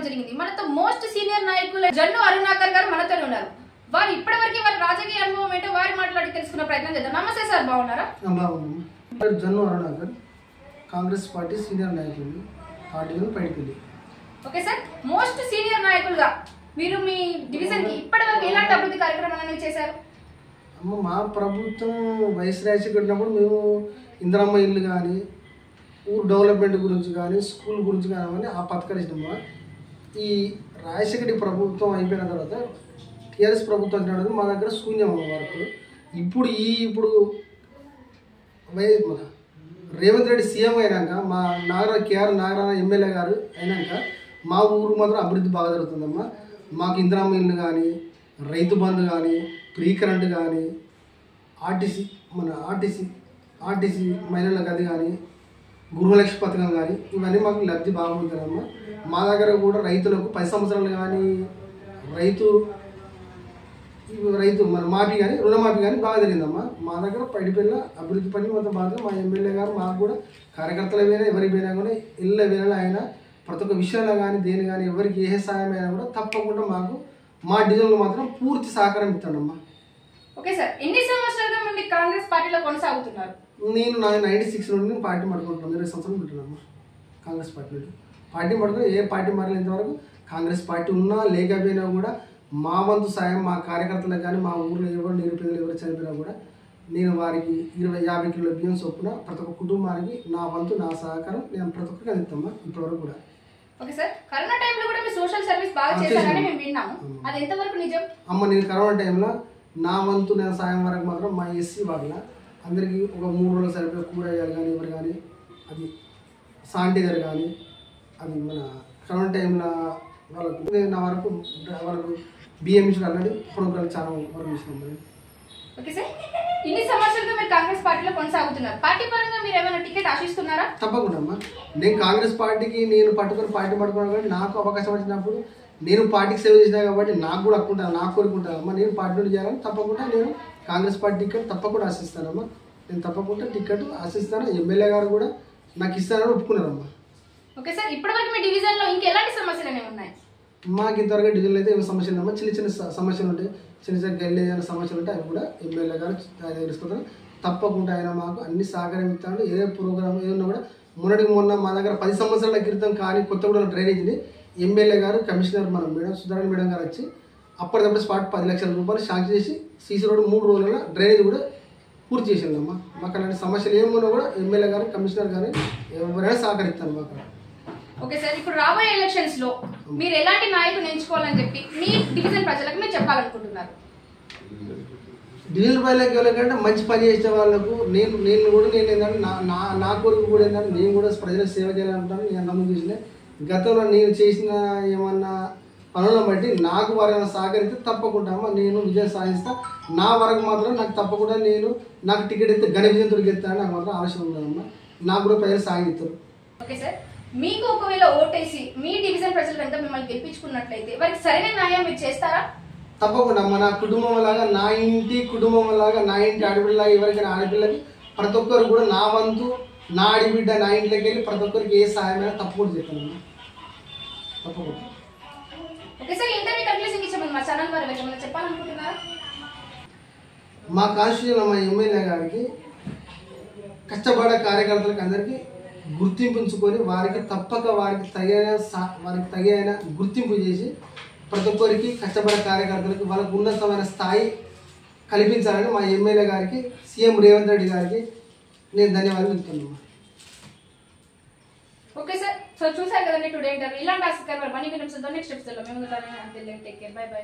రావడం జరిగింది. మనతో మోస్ట్ సీనియర్ నాయకులు జన్ను అరుణాకర్ గారు మనతోనే ఉన్నారు. వారు ఇప్పటివరకు వారి రాజకీయ అనుభవం ఏంటో వారి మాట్లాడి తెలుసుకునే ప్రయత్నం చేద్దాం. నమస్తే సార్, బాగున్నారా? జన్ను అరుణాకర్, కాంగ్రెస్ పార్టీ సీనియర్ నాయకులు, పార్టీలో Paidipalli. Okay sir, most senior నాయకులుగా మీరు మీ డివిజన్ కి ఇప్పటివరకు ఎలాంటి అభివృద్ధి కార్యక్రమాలను చేశారు? మా ప్రభుత్వం వైఎస్ రాజశేఖర్ ఉన్నప్పుడు మేము ఇందిరమ్మ ఇల్లు కానీ, ఊరు డెవలప్మెంట్ గురించి కానీ, స్కూల్ గురించి కానీ ఆ పథకాలు ఇచ్చినామా. ఈ రాజశేఖర్ ప్రభుత్వం అయిపోయిన తర్వాత టీఆర్ఎస్ ప్రభుత్వం వచ్చినప్పుడు మా దగ్గర శూన్యం వరకు. ఇప్పుడు రేవంత్ రెడ్డి సీఎం అయినాక, మా కేఆర్ నాగరాణ ఎమ్మెల్యే గారు అయినాక మా ఊరు మాత్రం అభివృద్ధి బాగా జరుగుతుందమ్మా. మాకు ఇందిరమ్మ ఇల్లు కానీ, రైతు బంధు కానీ, ఫ్రీ కరెంట్ కానీ, ఆర్టీసీ మహిళలకు అది కానీ, గృహలక్ష్మి పథకం కానీ ఇవన్నీ మాకు లబ్ధి బాగుంటుందమ్మా. మా దగ్గర కూడా రైతులకు 10 సంవత్సరాలు కానీ రైతు మన మాఫీ కానీ, రుణమాఫీ కానీ బాగా జరిగిందమ్మా. మా దగ్గర పైడిపల్లి అభివృద్ధి పని మొత్తం బాగా. మా ఎమ్మెల్యే గారు మాకు కూడా కార్యకర్తలు అయినా ఎవరికి పోయినా కూడా ఇళ్ళ వేళ అయినా ప్రతి ఒక్క విషయంలో కానీ దేని కానీ ఎవరికి ఏ సహాయం అయినా కూడా తప్పకుండా మాకు మా డివిజన్లో మాత్రం పూర్తి సహకారం ఇస్తాడమ్మా. ఓకే సార్, ఎన్ని సంవత్సరాలుగా నుండి కాంగ్రెస్ పార్టీలో కొనసాగుతున్నారు? నేను 96 నుండి పార్టీ పడుకుంటున్నాను. 20 సంవత్సరాలు ఉంటున్నామ్మా కాంగ్రెస్ పార్టీ నుండి. పార్టీ పడుకుని ఏ పార్టీ మారలేంతవరకు కాంగ్రెస్ పార్టీ ఉన్నా లేకపోయినా కూడా మా వంతు సాయం మా కార్యకర్తలకు కానీ, మా ఊళ్ళో ఎవరు నిరుపేదలు ఎవరు చనిపోయినా కూడా నేను వారికి 20-50 కిలోల బియ్యం చొప్పున ప్రతి ఒక్క కుటుంబానికి నా వంతు నా సహకారం నేను ప్రతి ఒక్కరికి అందిస్తామా ఇప్పటివరకు కూడా. ఓకే సార్, కరోనా టైంలో కూడా మీ సోషల్ సర్వీస్ బాగా చేశారని మేము విన్నాము. అది ఎంతవరకు నిజం? అమ్మ, నేను కరోనా టైంలో నా వంతు నేను సాయం వరకు మాత్రం మా ఎస్సీ వాళ్ళ అందరికీ ఒక 3 రోజులు సరిపోయే కూరగాయలు కానీ ఎవరు కానీ, అది శానిటైజర్ కానీ, అది మన కరోనా టైంలో వాళ్ళకు నా వరకు వాళ్ళకు బియ్యం ఇచ్చిన అలాంటి ప్రోగ్రామ్ చాలా వరకు ఇచ్చినాం. ఓకే సార్, ఇన్ని సంవత్సరాలుగా మీరు కాంగ్రెస్ పార్టీలో కొనసాగుతున్నారు. పార్టీ పరంగా మీరు ఏమైనా టికెట్ ఆశిస్తున్నారా? తప్పకుండా అమ్మా. నేను కాంగ్రెస్ పార్టీకి పార్టీ పట్టుకున్నాను కాబట్టి నాకు అవకాశం వచ్చినప్పుడు నేను పార్టీకి సేవ చేసినా కాబట్టి నాకు కూడా అక్కుంటాను, నాకు కోరుకుంటాను అమ్మా. నేను పార్టీ నుండి చేయాలని తప్పకుండా నేను కాంగ్రెస్ పార్టీ టికెట్ తప్పకుండా ఆశిస్తానమ్మా. నేను తప్పకుండా టికెట్ ఆశిస్తాను. ఎమ్మెల్యే గారు కూడా నాకు ఇస్తానని ఒప్పుకున్నారమ్మా. ఓకే సార్, ఇప్పటివరకు మీ డివిజన్లో ఇంకెలాంటి సమస్యలు అనేవి ఉన్నాయి? మాకు ఇంతవరకు డివిజన్లో అయితే ఏమి సమస్యలు ఉన్నామా. చిన్న సమస్యలు ఉంటాయి, చిన్న గల్లీ ఏదైనా సమస్యలు ఉంటాయి, అవి కూడా ఎమ్మెల్యే గారు ఆయన తెలుసుకుంటారు. తప్పకుండా ఆయన మాకు అన్ని సహకారం ఇస్తాడు. ఏ ప్రోగ్రామ్ ఏదన్నా కూడా మొన్న మా దగ్గర 10 సంవత్సరాల క్రితం కానీ కొత్తగూడెం డ్రైనేజీని ఎమ్మెల్యే గారు, కమిషనర్ మన మేడం సుధారాణి మేడం గారు వచ్చి అప్పటికప్పుడు స్పాట్ 10 లక్షల రూపాయలు శాంక్షన్ చేసి సీసీ రోడ్డు 3 రోజుల్లో డ్రైనేజ్ కూడా పూర్తి చేసిందమ్మా. మాకు అలాంటి సమస్యలు ఏమున్నా కూడా ఎమ్మెల్యే గారు, కమిషనర్ గారు ఎవరైనా సహకరిస్తారు మాకు. ఓకే సార్, ఇప్పుడు రాబోయే ఎలక్షన్స్ లో మీరు ఎలాంటి నాయకుని ఎంచుకోవాలని చెప్పి మీ డివిజన్ ప్రజలకు మీరు చెప్పాలనుకుంటున్నారు? డివిజన్ ప్రజలకు ఎవరికంటే మంచి పని చేసే వాళ్ళకు నేను ఏంటంటే నా కోరిక కూడా ఏంటంటే నేను కూడా ప్రజలకు సేవ చేయాలనుకుంటాను. నేను నమ్ముకు చేసిన గతంలో నేను చేసిన ఏమన్నా పనులను బట్టి నాకు వారైనా సహకరిస్తే తప్పకుండా నేను విజయం సాధిస్తా. నా వరకు మాత్రం నాకు తప్పకుండా నాకు టికెట్ అయితే ఘన విజయం దొరికిస్తానని నాకు మాత్రం ఆలోచన ఉందమ్మా. నాకు కూడా ప్రజలు సాగిస్తారు. ఓకే సార్, మీకు ఒకవేళ ఓటేసి మీ డివిజన్ ప్రజలు కనుక మిమ్మల్ని గెలిపించుకున్నట్లయితే వారికి సరైన న్యాయం మీరు చేస్తారా? తప్పకుండా అమ్మ. నా కుటుంబం లాగా, నా ఇంటి కుటుంబం లాగా, నా ఇంటి ఆడపిల్లలాగా ఎవరికైనా ఆడపిల్లకి ప్రతి ఒక్కరు కూడా నా వంతు, నా ఆడిబిడ్డ నా ఇంట్లోకి వెళ్ళి ప్రతి ఒక్కరికి ఏ సహాయమైనా తప్పకుండా చెప్తాను. తప్పకుండా. ఓకే సార్, ఇంటర్వ్యూ కంక్లూజన్ ఇచ్చామని మా ఛానల్ వారు ఏమైనా చెప్పాలనుకుంటున్నారా? మా కాన్స్టిట్యూషన్ మా ఎమ్మెల్యే గారికి కష్టపడే కార్యకర్తలకు అందరికీ గుర్తింపుంచుకొని వారికి తగిన గుర్తింపు చేసి ప్రతి ఒక్కరికి కష్టపడే కార్యకర్తలకు వాళ్ళకు ఉన్నతమైన స్థాయి కల్పించాలని మా ఎమ్మెల్యే గారికి, సీఎం రేవంత్ రెడ్డి గారికి నేను ధన్యవాదాలు చెప్తున్నాను. ఓకే సార్, సో చూసారు కదండి టుడే ఇంటర్వ్యూ. ఇలాంటి ఆసక్తికరమైన మనీ వినిపిస్తుందో నెక్స్ట్ ఎపిసోడ్లో మేము టేక్ కేర్, బై బై.